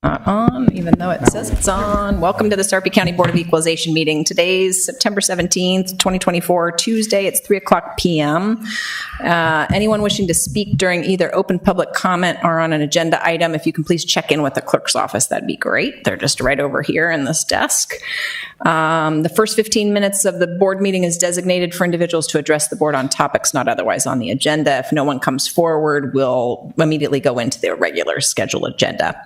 Not on, even though it says it's on. Welcome to the Sarpy County Board of Equalization meeting. Today's September 17th, 2024, Tuesday. It's 3:00 p.m. Anyone wishing to speak during either open public comment or on an agenda item, if you can please check in with the clerk's office, that'd be great. They're just right over here in this desk. The first 15 minutes of the board meeting is designated for individuals to address the board on topics not otherwise on the agenda. If no one comes forward, we'll immediately go into the regular scheduled agenda.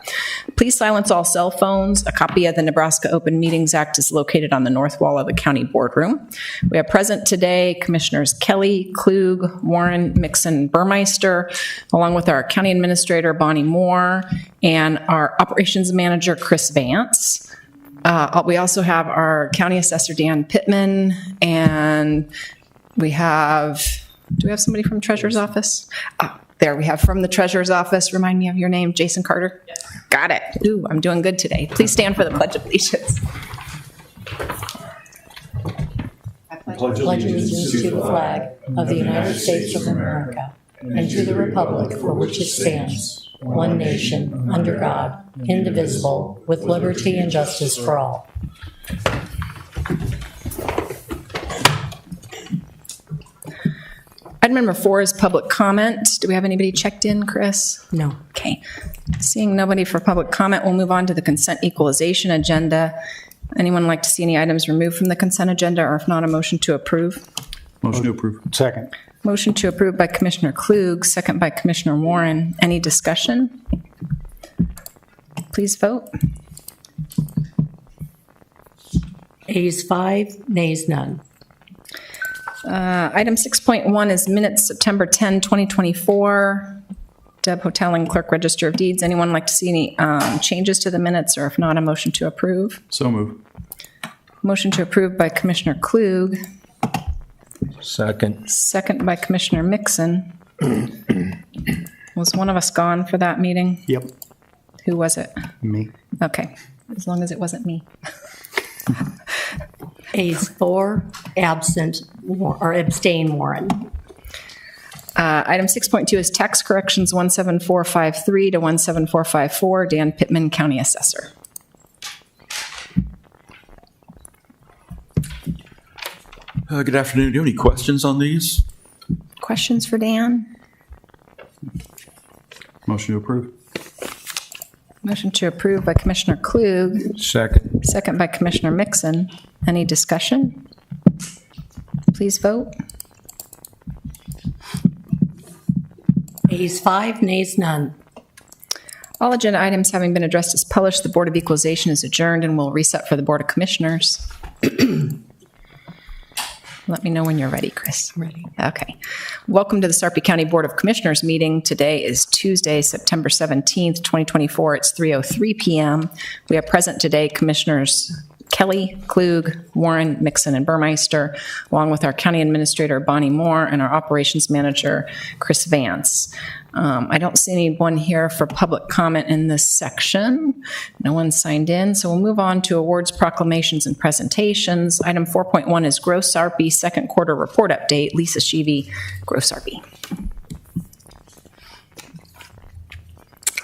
Please silence all cell phones. A copy of the Nebraska Open Meetings Act is located on the north wall of the county boardroom. We have present today Commissioners Kelly, Klug, Warren, Mixon, Burmeister, along with our county administrator, Bonnie Moore, and our operations manager, Chris Vance. We also have our county assessor, Dan Pittman, and do we have somebody from Treasurer's office? There we have from the Treasurer's office. Remind me of your name, Jason Carter? Yes. Got it. Ooh, I'm doing good today. Please stand for the Pledge of Allegiance. I pledge allegiance to the flag of the United States of America and to the republic for which it stands, one nation, under God, indivisible, with liberty and justice for all. Item number 4 is public comment. Do we have anybody checked in, Chris? No. Okay. Seeing nobody for public comment, we'll move on to the consent equalization agenda. Anyone like to see any items removed from the consent agenda, or if not, a motion to approve? Motion to approve. Second. Motion to approve by Commissioner Klug, second by Commissioner Warren. Any discussion? Please vote. Ayes 5, nays none. Item 6.1 is minutes September 10, 2024. Deb Hotelling, Clerk Register of Deeds. Anyone like to see any changes to the minutes, or if not, a motion to approve? So move. Motion to approve by Commissioner Klug, Second. second by Commissioner Mixon. Was one of us gone for that meeting? Yep. Who was it? Me. Okay, as long as it wasn't me. Ayes 4, absent or abstain Warren. Item 6.2 is tax corrections 17453 to 17454. Dan Pittman, County Assessor. Good afternoon. Do you have any questions on these? Questions for Dan? Motion to approve. Motion to approve by Commissioner Klug, Second. second by Commissioner Mixon. Any discussion? Please vote. Ayes 5, nays none. All agenda items having been addressed as published, the Board of Equalization is adjourned and will reset for the Board of Commissioners. Let me know when you're ready, Chris. Ready. Okay. Welcome to the Sarpy County Board of Commissioners meeting. Today is Tuesday, September 17th, 2024. It's 3:03 p.m. We have present today Commissioners Kelly, Klug, Warren, Mixon, and Burmeister, along with our county administrator, Bonnie Moore, and our operations manager, Chris Vance. I don't see anyone here for public comment in this section. No one signed in, so we'll move on to awards, proclamations, and presentations. Item 4.1 is Gross Sarpy second quarter report update. Lisa Sheevy, Gross Sarpy.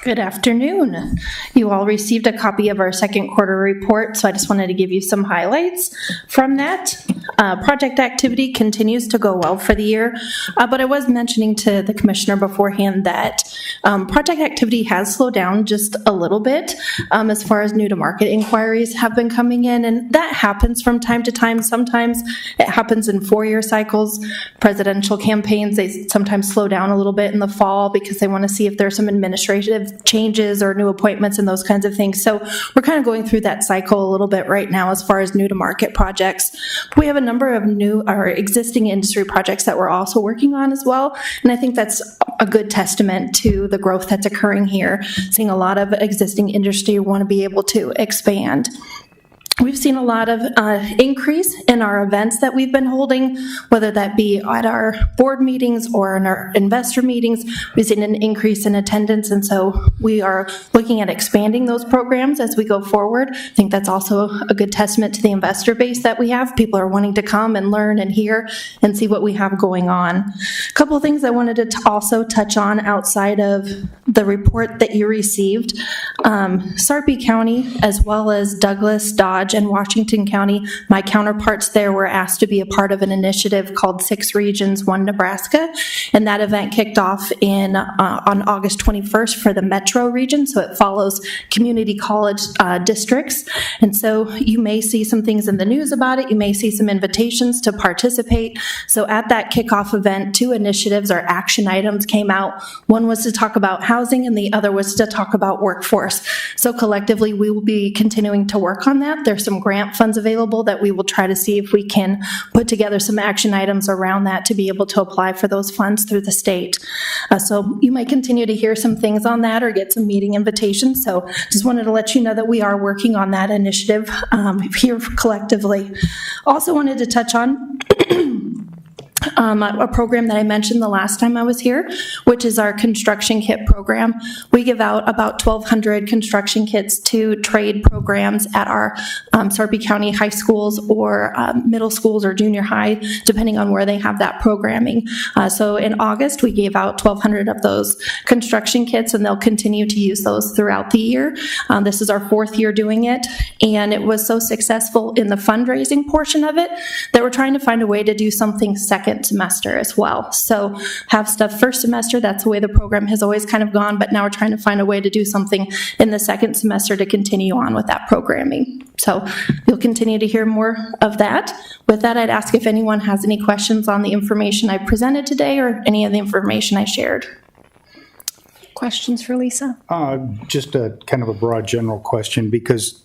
Good afternoon. You all received a copy of our second quarter report, so I just wanted to give you some highlights from that. Project activity continues to go well for the year, but I was mentioning to the commissioner beforehand that project activity has slowed down just a little bit as far as new to market inquiries have been coming in, and that happens from time to time. Sometimes it happens in 4-year cycles. Presidential campaigns, they sometimes slow down a little bit in the fall because they want to see if there's some administrative changes or new appointments and those kinds of things. So we're kind of going through that cycle a little bit right now as far as new to market projects. We have a number of new or existing industry projects that we're also working on as well. And I think that's a good testament to the growth that's occurring here. Seeing a lot of existing industry want to be able to expand. We've seen a lot of increase in our events that we've been holding, whether that be at our board meetings or in our investor meetings. We've seen an increase in attendance, and so we are looking at expanding those programs as we go forward. I think that's also a good testament to the investor base that we have. People are wanting to come and learn and hear and see what we have going on. A couple of things I wanted to also touch on outside of the report that you received. Sarpy County, as well as Douglas, Dodge, and Washington County, my counterparts there were asked to be a part of an initiative called 6 Regions, 1 Nebraska, and that event kicked off on August 21st for the metro region, so it follows community college districts. And so you may see some things in the news about it, you may see some invitations to participate. So at that kickoff event, 2 initiatives or action items came out. One was to talk about housing and the other was to talk about workforce. So collectively, we will be continuing to work on that. There's some grant funds available that we will try to see if we can put together some action items around that to be able to apply for those funds through the state. So you might continue to hear some things on that or get some meeting invitations. So just wanted to let you know that we are working on that initiative here collectively. Also wanted to touch on a program that I mentioned the last time I was here, which is our construction kit program. We give out about 1,200 construction kits to trade programs at our Sarpy County high schools or middle schools or junior high, depending on where they have that programming. So in August, we gave out 1,200 of those construction kits, and they'll continue to use those throughout the year. This is our 4th year doing it, and it was so successful in the fundraising portion of it that we're trying to find a way to do something second semester as well. So have stuff first semester, that's the way the program has always kind of gone, but now we're trying to find a way to do something in the second semester to continue on with that programming. So you'll continue to hear more of that. With that, I'd ask if anyone has any questions on the information I presented today or any of the information I shared. Questions for Lisa? Just a kind of a broad general question, because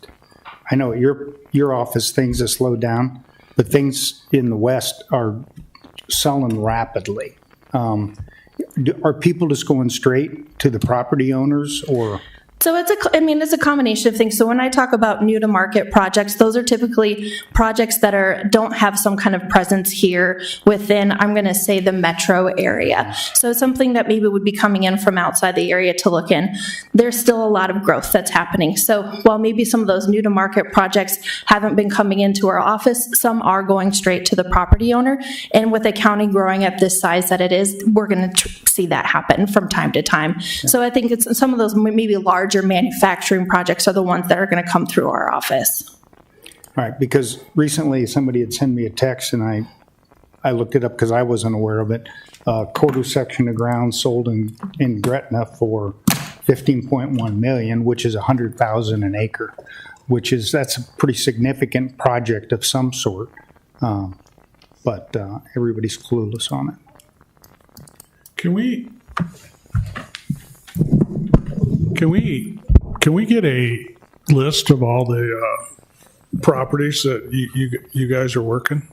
I know at your office things have slowed down, but things in the West are selling rapidly. Are people just going straight to the property owners, or? So it's a combination of things. So when I talk about new to market projects, those are typically projects that don't have some kind of presence here within, I'm going to say, the metro area. So something that maybe would be coming in from outside the area to look in. There's still a lot of growth that's happening. So while maybe some of those new to market projects haven't been coming into our office, some are going straight to the property owner. And with the county growing at this size that it is, we're going to see that happen from time to time. So I think it's some of those maybe larger manufacturing projects are the ones that are going to come through our office. All right, because recently somebody had sent me a text and I looked it up because I wasn't aware of it. Quarter section of ground sold in Gretna for $15.1 million, which is $100,000 an acre, that's a pretty significant project of some sort. But everybody's clueless on it. Can we get a list of all the properties that you guys are working?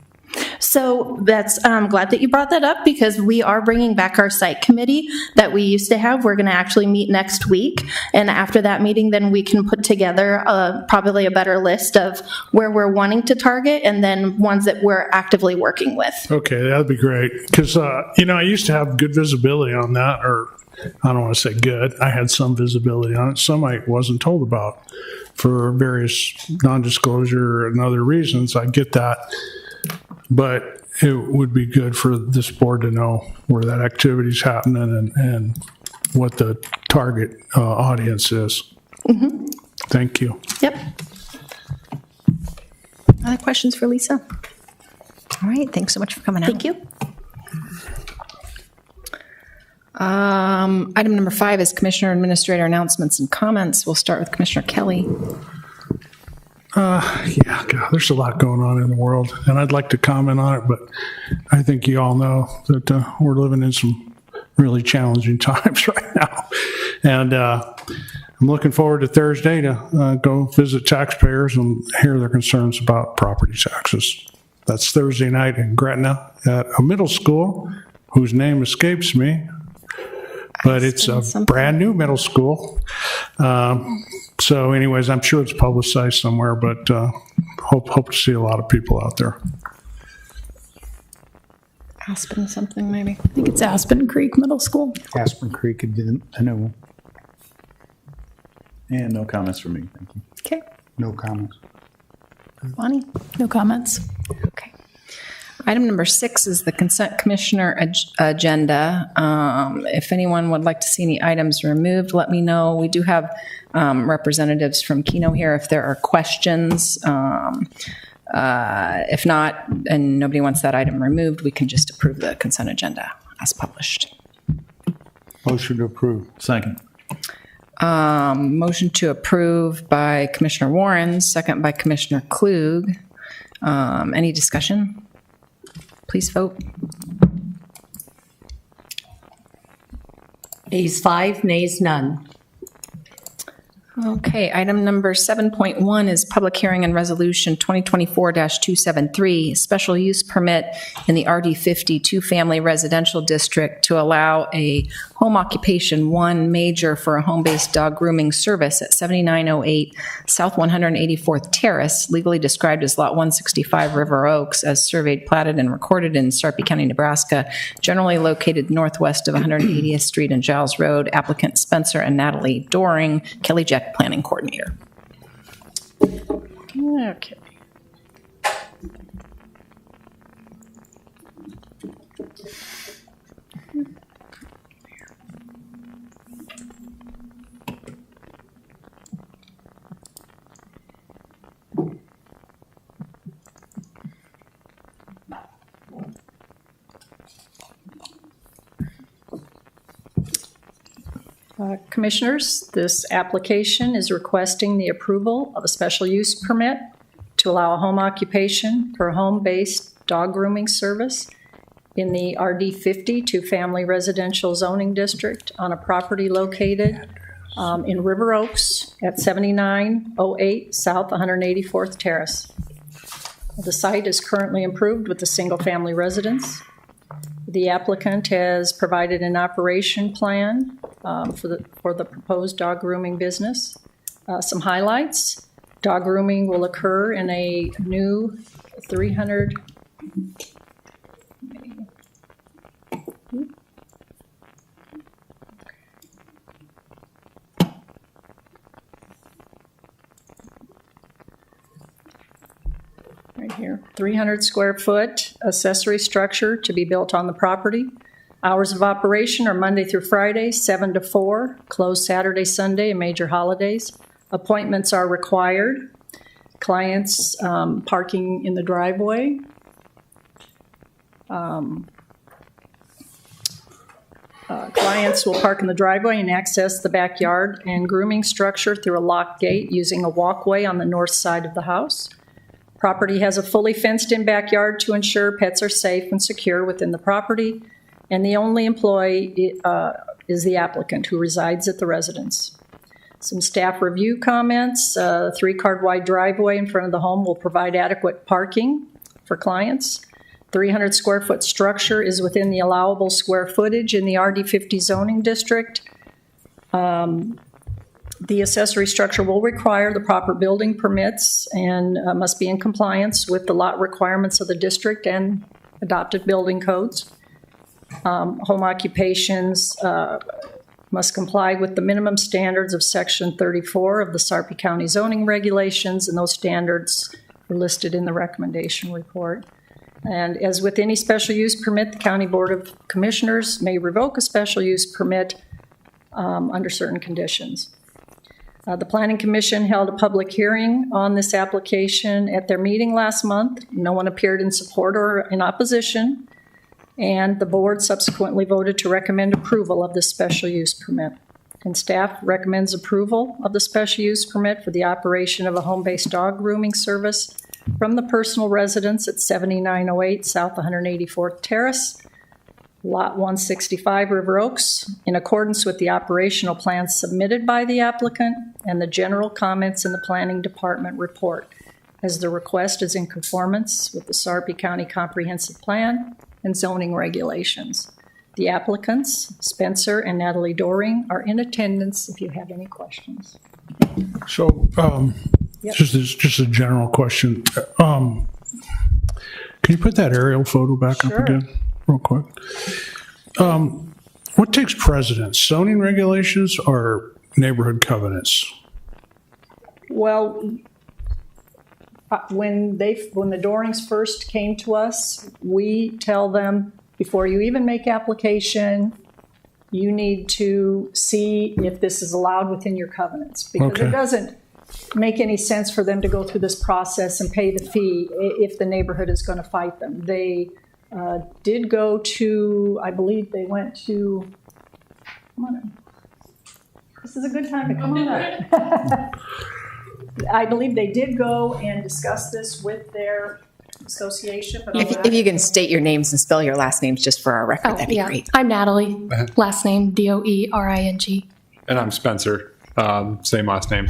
So I'm glad that you brought that up, because we are bringing back our site committee that we used to have. We're going to actually meet next week. And after that meeting, then we can put together probably a better list of where we're wanting to target and then ones that we're actively working with. Okay, that'd be great. Because, I used to have good visibility on that, or I don't want to say good. I had some visibility on it. Some I wasn't told about for various non-disclosure and other reasons. I get that. But it would be good for this board to know where that activity is happening and what the target audience is. Mm-hmm. Thank you. Yep. Other questions for Lisa? All right, thanks so much for coming out. Thank you. Item number 5 is Commissioner Administrator announcements and comments. We'll start with Commissioner Kelly. Yeah, God, there's a lot going on in the world, and I'd like to comment on it, but I think you all know that we're living in some really challenging times right now. And I'm looking forward to Thursday to go visit taxpayers and hear their concerns about property taxes. That's Thursday night in Gretna at a middle school whose name escapes me, but it's a brand new middle school. So anyways, I'm sure it's publicized somewhere, but hope to see a lot of people out there. Aspen something, maybe. I think it's Aspen Creek Middle School. Aspen Creek, I know, And no comments from me. Thank you. Okay. no comments. Bonnie? No comments. Okay. Item number 6 is the consent commissioner agenda. If anyone would like to see any items removed, let me know. We do have representatives from Keno here if there are questions. If not, and nobody wants that item removed, we can just approve the consent agenda as published. Motion to approve. Second. Motion to approve by Commissioner Warren, second by Commissioner Klug. Any discussion? Please vote. Ayes 5, nays none. Okay, item number 7.1 is public hearing and resolution 2024-273, special use permit in the RD50 two-family residential district to allow a home occupation 1 major for a home-based dog grooming service at 7908 South 184th Terrace, legally described as Lot 165 River Oaks, as surveyed, platted, and recorded in Sarpy County, Nebraska, generally located northwest of 180th Street and Giles Road. Applicant Spencer and Natalie Doring, Kelly Jack Planning Coordinator. Okay. Commissioners, this application is requesting the approval of a special use permit to allow a home occupation for a home-based dog grooming service in the RD50 two-family residential zoning district on a property located in River Oaks at 7908 South 184th Terrace. The site is currently improved with a single-family residence. The applicant has provided an operation plan for the proposed dog grooming business. Some highlights: dog grooming will occur in a new 300. Right here, 300 square foot accessory structure to be built on the property. Hours of operation are Monday through Friday, 7 to 4, closed Saturday, Sunday, and major holidays. Appointments are required. Clients parking in the driveway. Clients will park in the driveway and access the backyard and grooming structure through a locked gate using a walkway on the north side of the house. Property has a fully fenced-in backyard to ensure pets are safe and secure within the property, and the only employee is the applicant who resides at the residence. Some staff review comments. 3-car wide driveway in front of the home will provide adequate parking for clients. 300 square foot structure is within the allowable square footage in the RD50 zoning district. The accessory structure will require the proper building permits and must be in compliance with the lot requirements of the district and adopted building codes. Home occupations must comply with the minimum standards of Section 34 of the Sarpy County zoning regulations, and those standards are listed in the recommendation report. And as with any special use permit, the County Board of Commissioners may revoke a special use permit under certain conditions. The Planning Commission held a public hearing on this application at their meeting last month. No one appeared in support or in opposition, and the board subsequently voted to recommend approval of this special use permit. And staff recommends approval of the special use permit for the operation of a home-based dog grooming service from the personal residence at 7908 South 184th Terrace, Lot 165 River Oaks, in accordance with the operational plans submitted by the applicant and the general comments in the Planning Department report, as the request is in conformance with the Sarpy County Comprehensive Plan and zoning regulations. The applicants, Spencer and Natalie Doring, are in attendance if you have any questions. So Just a general question. Can you put that aerial photo back up again, real quick? What takes precedence, zoning regulations or neighborhood covenants? Well, when the Dorings first came to us, we tell them, before you even make application, you need to see if this is allowed within your covenants. Because Okay. it doesn't make any sense for them to go through this process and pay the fee if the neighborhood is going to fight them. They did go to, I believe they went to, come on in. This is a good time to come on up. I believe they did go and discuss this with their association, but If you can state your names and spell your last names just for our record, that'd be yeah. great. I'm Natalie. Last name Doering. And I'm Spencer, same last name.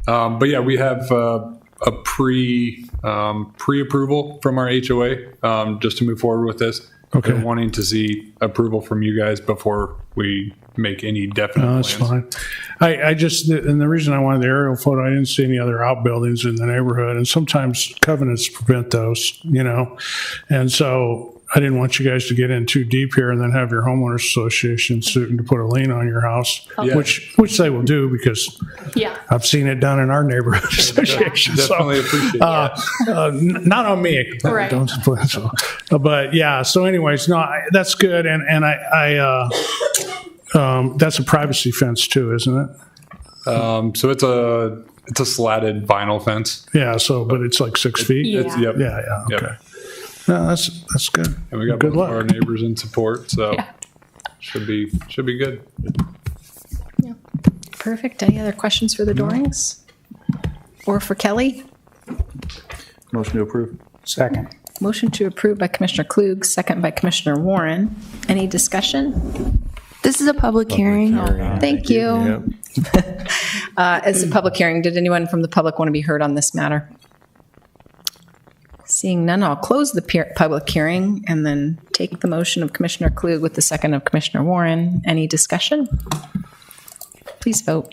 But yeah, we have a pre-approval from our HOA just to move forward with this. Okay. They're wanting to see approval from you guys before we make any definite No, that's plans. fine. I just, and the reason I wanted the aerial photo, I didn't see any other outbuildings in the neighborhood, and sometimes covenants prevent those, and so I didn't want you guys to get in too deep here and then have your homeowners association suing to put a lien on your house, Yeah. which they will do because Yeah. I've seen it done in our neighborhood association. So, Definitely appreciate that. not on me. Right. Don't put so. But yeah. So, anyways, no, that's good, and I that's a privacy fence too, isn't it? So it's a slatted vinyl fence. Yeah. So, but it's like 6 feet. Yeah. It's, yep. Yeah. Yep. Okay. No, that's good. And we got Good both of luck. our neighbors in support, so Yeah. should be good. Perfect. Any other questions for the Dorings? Or for Kelly? Motion to approve. Second. Motion to approve by Commissioner Klug, second by Commissioner Warren. Any discussion? This is a public hearing. Thank you. As a public hearing, did anyone from the public want to be heard on this matter? Seeing none, I'll close the public hearing and then take the motion of Commissioner Klug with the second of Commissioner Warren. Any discussion? Please vote.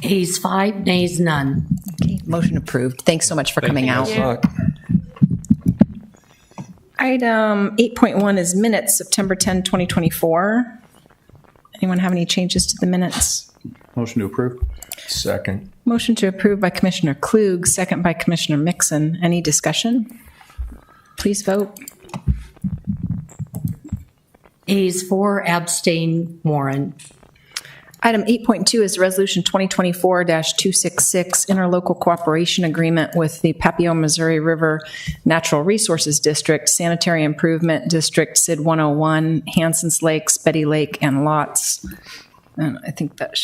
Ayes 5, nays none. Okay, motion approved. Thanks so much for coming out. Item 8.1 is minutes, September 10, 2024. Anyone have any changes to the minutes? Motion to approve. Second. Motion to approve by Commissioner Klug, second by Commissioner Mixon. Any discussion? Please vote. Ayes 4, abstain Warren. Item 8.2 is Resolution 2024-266, Interlocal Cooperation Agreement with the Papio Missouri River Natural Resources District, Sanitary Improvement District, SID 101, Hanson's Lakes, Betty Lake, and lots. And I think that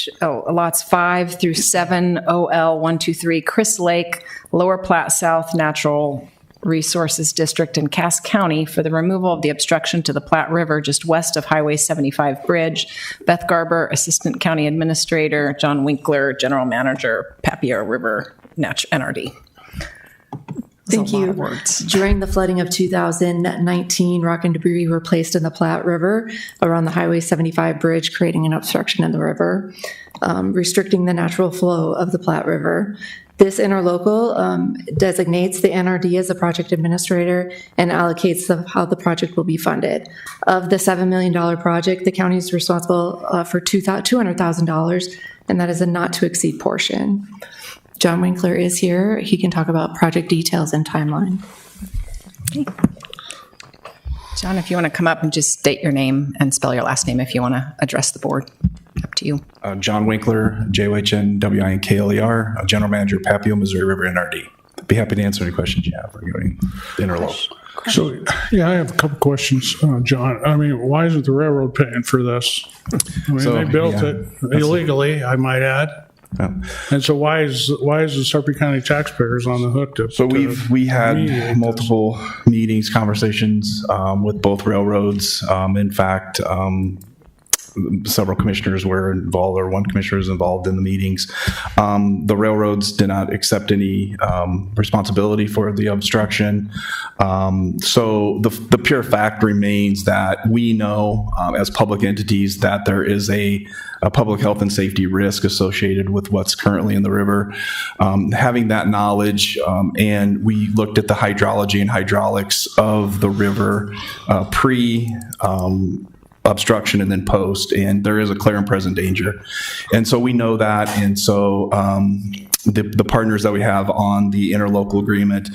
lots 5 through 7, OL 123, Chris Lake, Lower Platte South Natural Resources District in Cass County for the removal of the obstruction to the Platte River just west of Highway 75 Bridge. Beth Garber, Assistant County Administrator, John Winkler, General Manager, Papio River NRD. Thank you. Words. During the flooding of 2019, rock and debris were placed in the Platte River around the Highway 75 bridge, creating an obstruction in the river, restricting the natural flow of the Platte River. This interlocal designates the NRD as the project administrator and allocates how the project will be funded. Of the $7 million project, the county is responsible for $200,000, and that is a not-to-exceed portion. John Winkler is here. He can talk about project details and timeline. John, if you want to come up and just state your name and spell your last name if you want to address the board, up to you. John Winkler, JOHNWINKLER, General Manager, Papio, Missouri River NRD. Be happy to answer any questions you have regarding the interlocal. So, yeah, I have a couple questions, John. I mean, why isn't the railroad paying for this? I mean, So, they built yeah, it illegally, I might add. Yeah. And so why is the Sarpy County taxpayers on the hook to? So we mediate had this? multiple meetings, conversations with both railroads. In fact, several commissioners were involved, or one commissioner was involved in the meetings. The railroads did not accept any responsibility for the obstruction. So the pure fact remains that we know as public entities that there is a public health and safety risk associated with what's currently in the river. Having that knowledge, and we looked at the hydrology and hydraulics of the river pre obstruction and then post, and there is a clear and present danger. And so we know that, and so the partners that we have on the interlocal agreement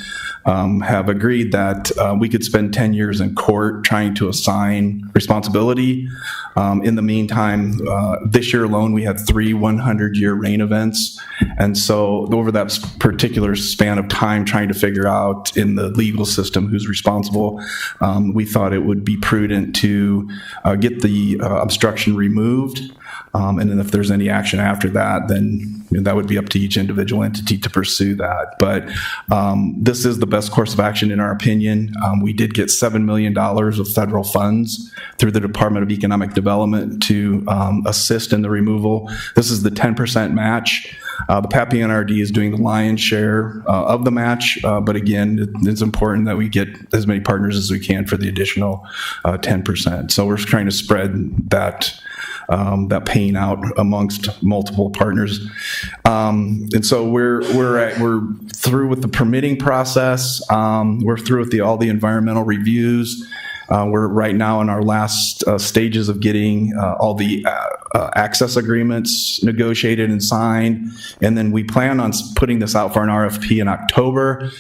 have agreed that we could spend 10 years in court trying to assign responsibility. In the meantime, this year alone, we had 3 100-year rain events. And so over that particular span of time, trying to figure out in the legal system who's responsible, we thought it would be prudent to get the obstruction removed. And then if there's any action after that, then that would be up to each individual entity to pursue that. But this is the best course of action in our opinion. We did get $7 million of federal funds through the Department of Economic Development to assist in the removal. This is the 10% match. The PAPI NRD is doing the lion's share of the match, but again, it's important that we get as many partners as we can for the additional 10%. So we're trying to spread that pain out amongst multiple partners, and so we're through with the permitting process. We're through with all the environmental reviews. We're right now in our last stages of getting all the access agreements negotiated and signed. And then we plan on putting this out for an RFP in October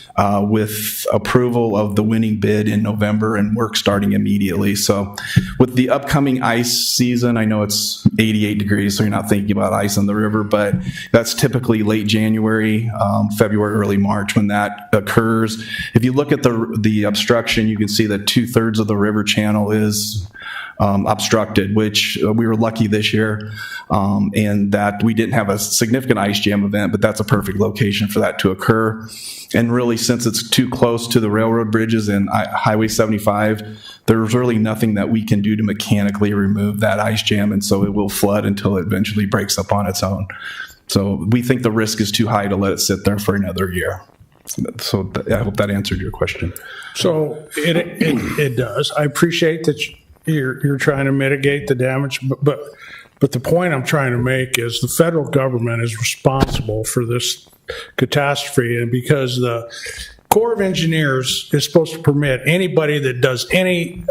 with approval of the winning bid in November and work starting immediately. So with the upcoming ice season, I know it's 88 degrees, so you're not thinking about ice on the river, but that's typically late January, February, early March when that occurs. If you look at the obstruction, you can see that 2/3 of the river channel is obstructed, which we were lucky this year, and that we didn't have a significant ice jam event, but that's a perfect location for that to occur. And really, since it's too close to the railroad bridges and Highway 75, there's really nothing that we can do to mechanically remove that ice jam, and so it will flood until it eventually breaks up on its own. So we think the risk is too high to let it sit there for another year. So I hope that answered your question. So it does. I appreciate that you're trying to mitigate the damage, but the point I'm trying to make is the federal government is responsible for this catastrophe, and because the Corps of Engineers is supposed to permit anybody that does any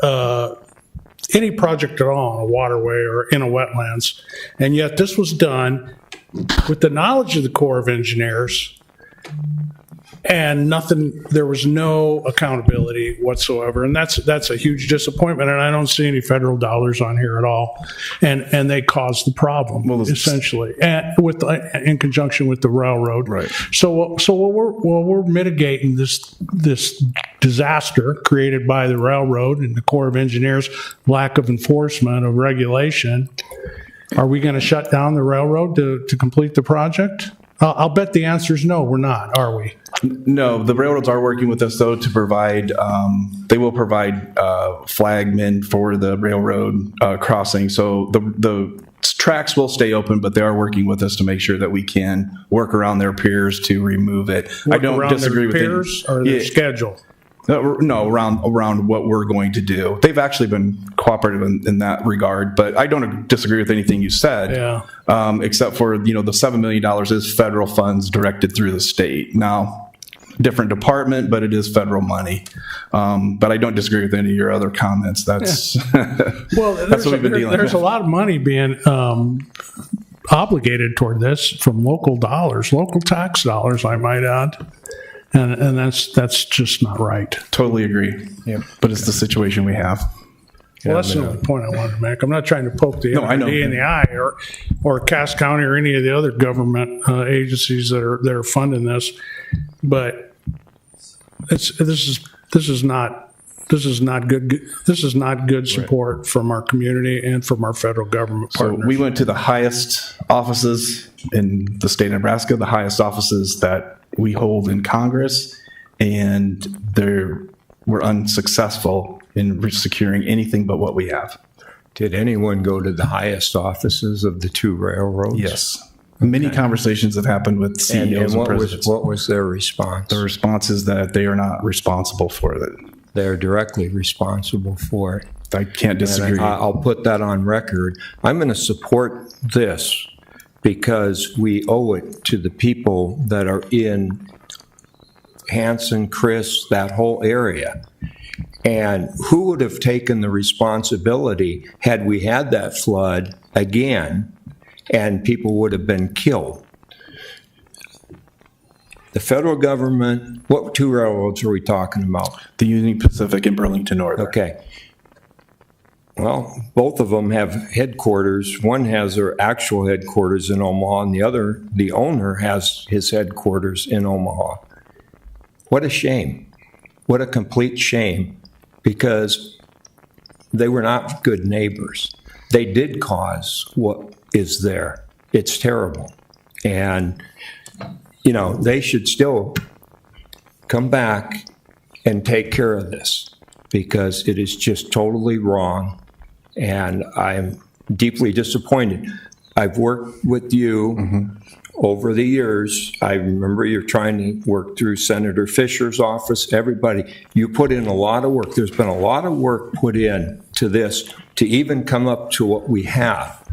project at all on a waterway or in a wetlands, and yet this was done with the knowledge of the Corps of Engineers. And nothing, there was no accountability whatsoever. And that's a huge disappointment. And I don't see any federal dollars on here at all. And they caused the problem, essentially, and in conjunction with the railroad. Right. So while we're mitigating this disaster created by the railroad and the Corps of Engineers' lack of enforcement of regulation, are we going to shut down the railroad to complete the project? I'll bet the answer is no, we're not, are we? No, the railroads are working with us, though, to provide, they will provide flagmen for the railroad crossing. So the tracks will stay open, but they are working with us to make sure that we can work around their piers to remove it. I don't disagree with piers or their schedule? No, around what we're going to do. They've actually been cooperative in that regard, but I don't disagree with anything you said. Yeah. Except for, the $7 million is federal funds directed through the state. Now, different department, but it is federal money. But I don't disagree with any of your other comments. That's well, that's what we've been dealing with. There's a lot of money being obligated toward this from local dollars, local tax dollars, I might add. And that's just not right. Totally agree. Yeah, but it's the situation we have. Well, that's the only point I wanted to make. I'm not trying to poke the NRD in the eye or Cass County or any of the other government agencies that are funding this, but this is not good. This is not good support from our community and from our federal government partners. So we went to the highest offices in the state of Nebraska, the highest offices that we hold in Congress, and we're unsuccessful in securing anything but what we have. Did anyone go to the highest offices of the two railroads? Yes. Many conversations have happened with CEOs and presidents. What was their response? The response is that they are not responsible for it. They're directly responsible for it. I can't disagree. And I'll put that on record. I'm going to support this because we owe it to the people that are in Hanson, Chris, that whole area. And who would have taken the responsibility had we had that flood again and people would have been killed? The federal government, what two railroads are we talking about? The Union Pacific and Burlington Northern. Okay. Well, both of them have headquarters. One has their actual headquarters in Omaha, and the owner, has his headquarters in Omaha. What a shame. What a complete shame, because they were not good neighbors. They did cause what is there. It's terrible. And, you know, they should still come back and take care of this, because it is just totally wrong. And I'm deeply disappointed. I've worked with you over the years. I remember you're trying to work through Senator Fisher's office, everybody. You put in a lot of work. There's been a lot of work put in to this to even come up to what we have.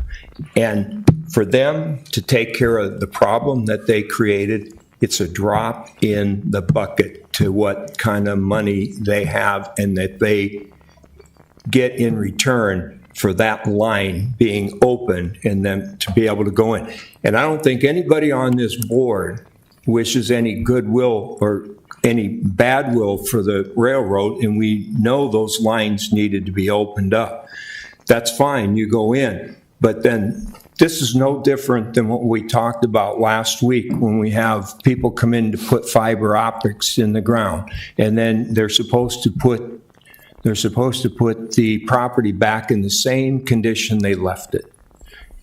And for them to take care of the problem that they created, it's a drop in the bucket to what kind of money they have and that they get in return for that line being open and them to be able to go in. And I don't think anybody on this board wishes any goodwill or any bad will for the railroad, and we know those lines needed to be opened up. That's fine, you go in. But then this is no different than what we talked about last week when we have people come in to put fiber optics in the ground, and then they're supposed to put the property back in the same condition they left it.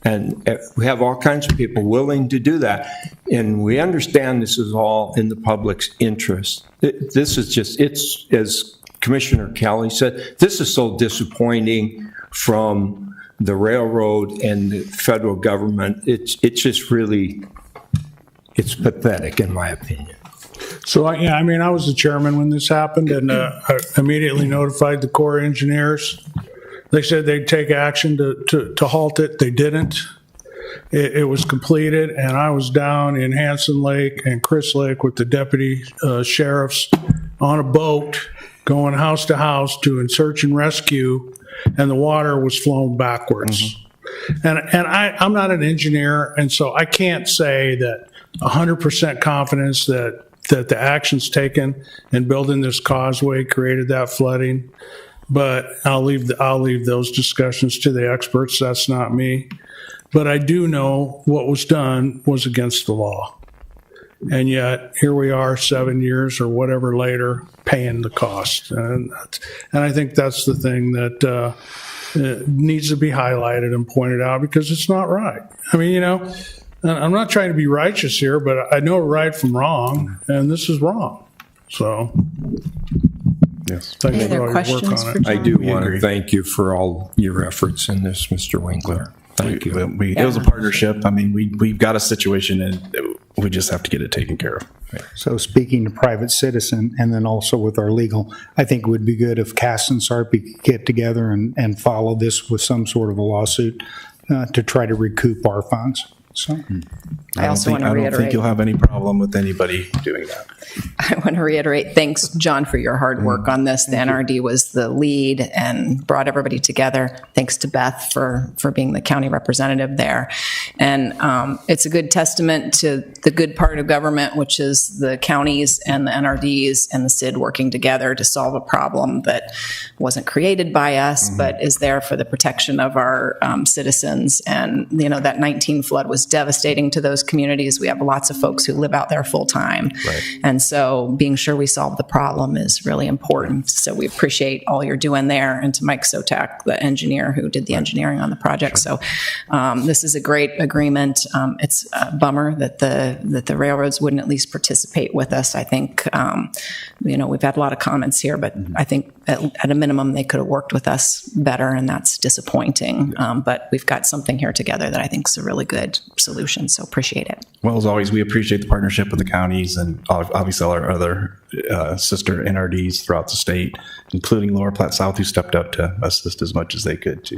And we have all kinds of people willing to do that. And we understand this is all in the public's interest. This is just, it's, as Commissioner Kelly said, this is so disappointing from the railroad and the federal government. It's just really, it's pathetic in my opinion. So, I mean, I was the chairman when this happened, and I immediately notified the Corps of Engineers. They said they'd take action to halt it. They didn't. It was completed, and I was down in Hanson Lake and Chris Lake with the deputy sheriffs on a boat going house to house doing search and rescue, and the water was flowing backwards. And I'm not an engineer, and so I can't say that 100% confidence that the actions taken in building this causeway created that flooding. But I'll leave those discussions to the experts. That's not me. But I do know what was done was against the law. And yet here we are 7 years or whatever later paying the cost. And I think that's the thing that needs to be highlighted and pointed out, because it's not right. I mean, you know, I'm not trying to be righteous here, but I know right from wrong, and this is wrong. So, yes, thanks for all your work on it. I do want to thank you for all your efforts in this, Mr. Winkler. Thank you. It was a partnership. I mean, we've got a situation, and we just have to get it taken care of. So speaking to private citizen and then also with our legal, I think it would be good if Cass and Sarpy could get together and follow this with some sort of a lawsuit to try to recoup our funds. So I also want to reiterate. I don't think you'll have any problem with anybody doing that. I want to reiterate, thanks, John, for your hard work on this. The NRD was the lead and brought everybody together. Thanks to Beth for being the county representative there. And it's a good testament to the good part of government, which is the counties and the NRDs and the CID working together to solve a problem that wasn't created by us, but is there for the protection of our citizens. And, you know, that 19 flood was devastating to those communities. We have lots of folks who live out there full time. Right. And so being sure we solve the problem is really important. So we appreciate all you're doing there. And to Mike Sotak, the engineer who did the engineering on the project. So this is a great agreement. It's a bummer that the railroads wouldn't at least participate with us. I think, you know, we've had a lot of comments here, but I think at a minimum, they could have worked with us better, and that's disappointing. But we've got something here together that I think is a really good solution, so appreciate it. Well, as always, we appreciate the partnership with the counties and obviously our other sister NRDs throughout the state, including Lower Platte South, who stepped up to assist as much as they could too.